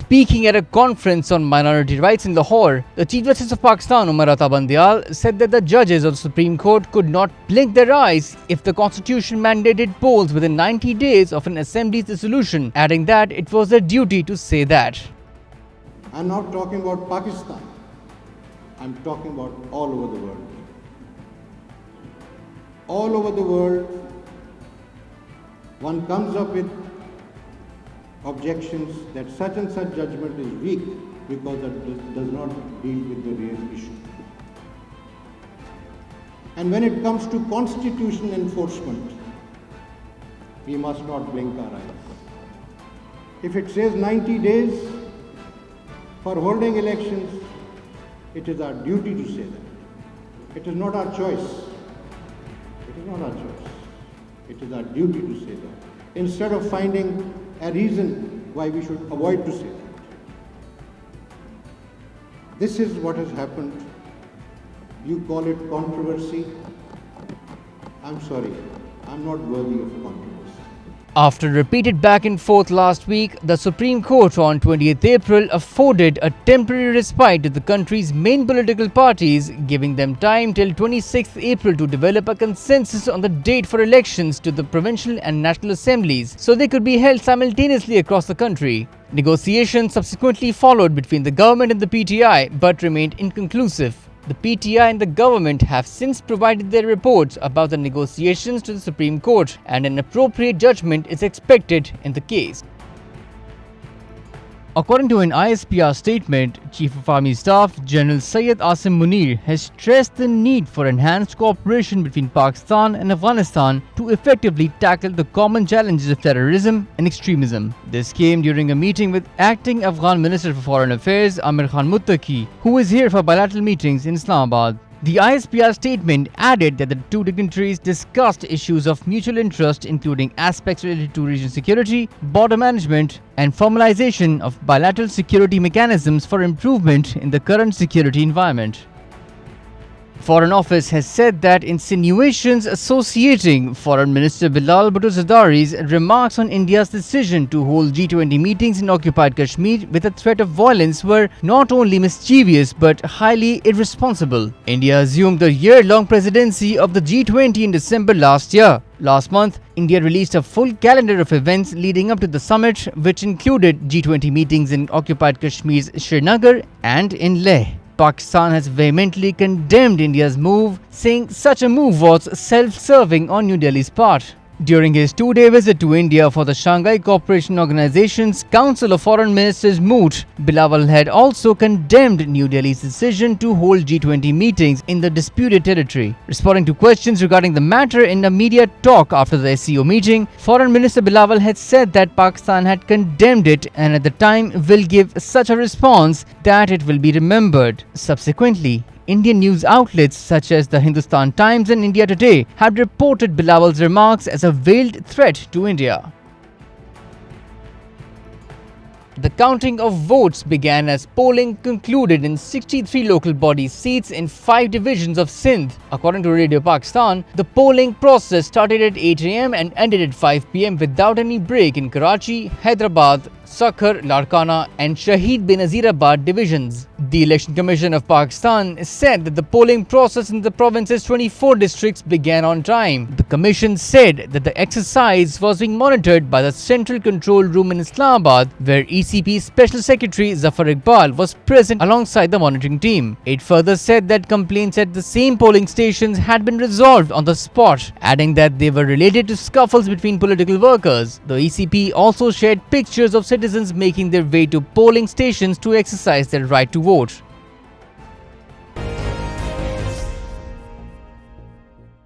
Speaking at a conference on minority rights in Lahore, the Chief Justice of Pakistan, Bandial, said that the judges of the Supreme Court could not blink their eyes if the constitution mandated polls within 90 days of an assembly's dissolution, adding that it was their duty to say that. I'm not talking about Pakistan. I'm talking about all over the world. All over the world, one comes up with objections that such and such judgment is weak because it does not deal with the real issue. And when it comes to constitution enforcement, we must not blink our eyes. If it says 90 days for holding elections, it is our duty to say that. It is not our choice. It is not our choice. It is our duty to say that. Instead of finding a reason why we should avoid to say that. This is what has happened. You call it controversy. I'm sorry, I'm not worthy of controversy. After repeated back and forth last week, the Supreme Court on 20th April afforded a temporary respite to the country's main political parties, giving them time till 26th April to develop a consensus on the date for elections to the provincial and national assemblies, so they could be held simultaneously across the country. Negotiations subsequently followed between the government and the PTI, but remained inconclusive. The PTI and the government have since provided their reports about the negotiations to the Supreme Court, and an appropriate judgment is expected in the case. According to an ISPR statement, Chief of Army Staff General Syed Asim Munir has stressed the need for enhanced cooperation between Pakistan and Afghanistan to effectively tackle the common challenges of terrorism and extremism. This came during a meeting with Acting Afghan Minister for Foreign Affairs Amir Khan Muttaqi, who is here for bilateral meetings in Islamabad. The ISPR statement added that the two dignitaries discussed issues of mutual interest, including aspects related to regional security, border management, and formalization of bilateral security mechanisms for improvement in the current security environment. Foreign Office has said that insinuations associating Foreign Minister Bilal Bhutto Zardari's remarks on India's decision to hold G20 meetings in occupied Kashmir with a threat of violence were not only mischievous but highly irresponsible. India assumed the year-long presidency of the G20 in December last year. Last month, India released a full calendar of events leading up to the summit, which included G20 meetings in occupied Kashmir's Srinagar and in Leh. Pakistan has vehemently condemned India's move, saying such a move was self-serving on New Delhi's part. During his two-day visit to India for the Shanghai Cooperation Organization's Council of Foreign Ministers moot, Bilawal had also condemned New Delhi's decision to hold G20 meetings in the disputed territory. Responding to questions regarding the matter in a media talk after the SCO meeting, Foreign Minister Bilawal had said that Pakistan had condemned it and at the time will give such a response that it will be remembered. Subsequently, Indian news outlets such as the Hindustan Times and India Today had reported Bilawal's remarks as a veiled threat to India. The counting of votes began as polling concluded in 63 local body seats in 5 divisions of Sindh. According to Radio Pakistan, the polling process started at 8 am and ended at 5 pm without any break in Karachi, Hyderabad, Sakhar, Larkana and Shahid Benazirabad divisions. The Election Commission of Pakistan said that the polling process in the province's 24 districts began on time. The commission said that the exercise was being monitored by the Central Control Room in Islamabad, where ECP Special Secretary Zafar Iqbal was present alongside the monitoring team. It further said that complaints at the same polling stations had been resolved on the spot, adding that they were related to scuffles between political workers. The ECP also shared pictures of citizens making their way to polling stations to exercise their right to vote.